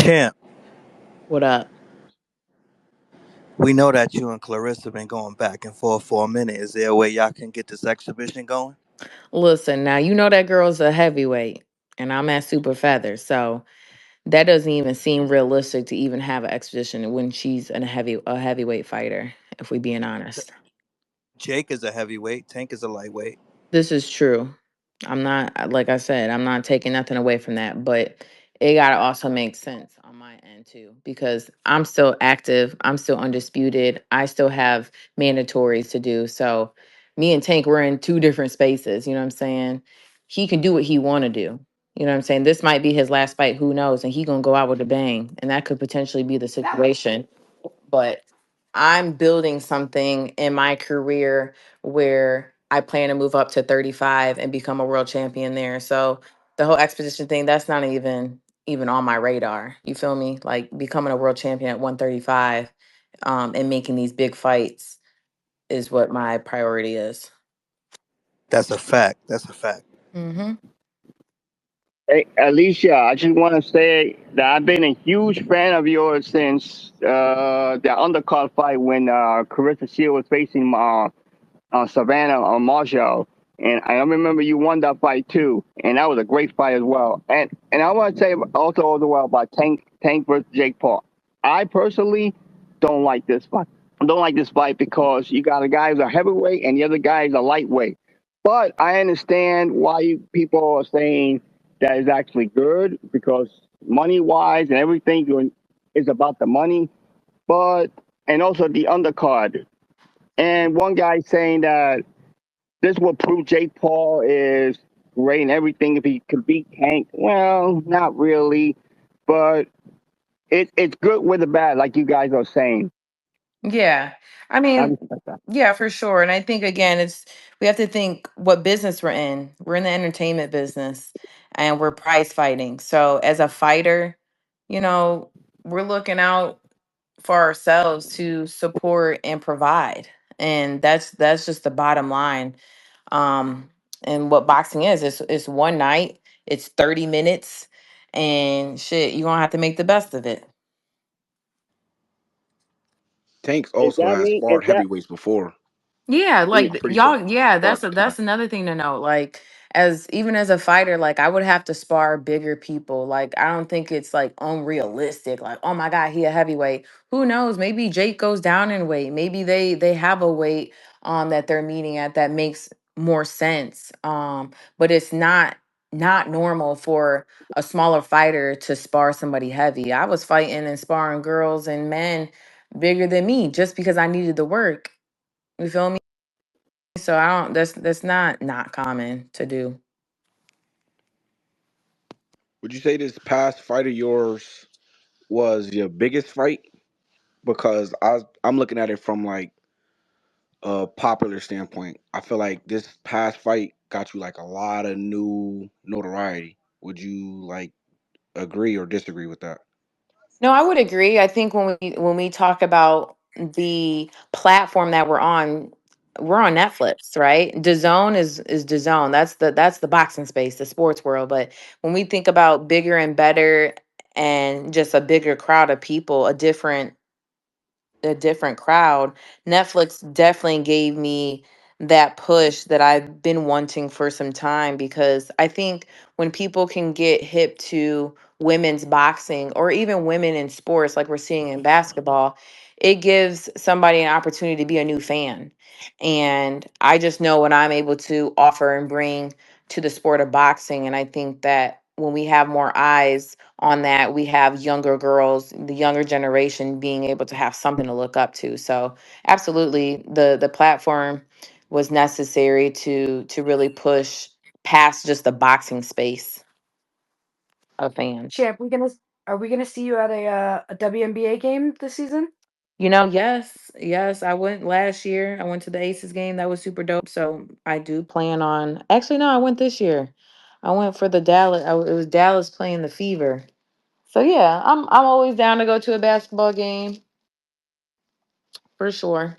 Champ, What up? we know that you and Clarissa been going back and forth for a minute. Is there a way y'all can get this exhibition going? Listen, now you know that girl's a heavyweight, and I'm at super feather, so that doesn't even seem realistic to even have an expedition when she's a heavyweight fighter. If we being honest. Jake is a heavyweight, Tank is a lightweight. This is true. I'm not, like I said, I'm not taking nothing away from that, but it got to also make sense on my end too, because I'm still active. I'm still undisputed. I still have mandatories to do. So me and Tank, we're in two different spaces. You know what I'm saying? He can do what he want to do. You know what I'm saying? This might be his last fight. Who knows? And he going to go out with a bang. And that could potentially be the situation, but I'm building something in my career where I plan to move up to 35 and become a world champion there. So the whole expedition thing, that's not even on my radar. You feel me? Like becoming a world champion at 135 and making these big fights is what my priority is. That's a fact. That's a fact. Hmm. Hey, Alicia, I just want to say that I've been a huge fan of yours since the undercard fight when Carissa Shield was facing Savannah Marshall. And I remember you won that fight too, and that was a great fight as well. And I want to say also as well about Tank versus Jake Paul. I personally don't like this fight. I don't like this fight because you got a guy who's a heavyweight and the other guy is a lightweight. But I understand why people are saying that is actually good because money wise and everything is about the money. But and also the undercard. And one guy saying that this will prove Jake Paul is great and everything if he could beat Tank. Well, not really, but it's good with the bad, like you guys are saying. Yeah. I I mean, respect that. yeah, for sure. And I think again, we have to think what business we're in. We're in the entertainment business and we're prize fighting. So as a fighter, you know, we're looking out for ourselves to support and provide. And that's just the bottom line. Um and what boxing is, it's one night, it's 30 minutes, and shit, you're gonna have to make the best of it. Tanks Is also that has me? Is sparred that heavyweights before. Yeah, He was like pretty y'all, yeah, sparred some that's times. another thing to note. Like as even as a fighter, like I would have to spar bigger people. Like I don't think it's like unrealistic. Like, oh my God, he a heavyweight. Who knows? Maybe Jake goes down in weight. Maybe they have a weight that they're meeting at that makes more sense. But it's not normal for a smaller fighter to spar somebody heavy. I was fighting and sparring girls and men bigger than me just because I needed the work. You feel me? So I don't. That's not common to do. Would you say this past fight of yours was your biggest fight? Because I'm looking at it from like a popular standpoint. I feel like this past fight got you like a lot of new notoriety. Would you like agree or disagree with that? No, I would agree. I think when we talk about the platform that we're on Netflix, right? DAZN is DAZN. That's the boxing space, the sports world. But when we think about bigger and better and just a bigger crowd of people, a different crowd, Netflix definitely gave me that push that I've been wanting for some time, because I think when people can get hip to women's boxing or even women in sports like we're seeing in basketball, it gives somebody an opportunity to be a new fan. And I just know what I'm able to offer and bring to the sport of boxing. And I think that when we have more eyes on that, we have younger girls, the younger generation being able to have something to look up to. So absolutely, the platform was necessary to really push past just the boxing space of fans. Champ, are we gonna see you at a WNBA game this season? Yes, yes, I went last year. I went to the Aces game. That was super dope. So I do plan on. Actually, no, I went this year. I went for the Dallas. It was Dallas playing the Fever. So yeah, I'm always down to go to a basketball game for sure.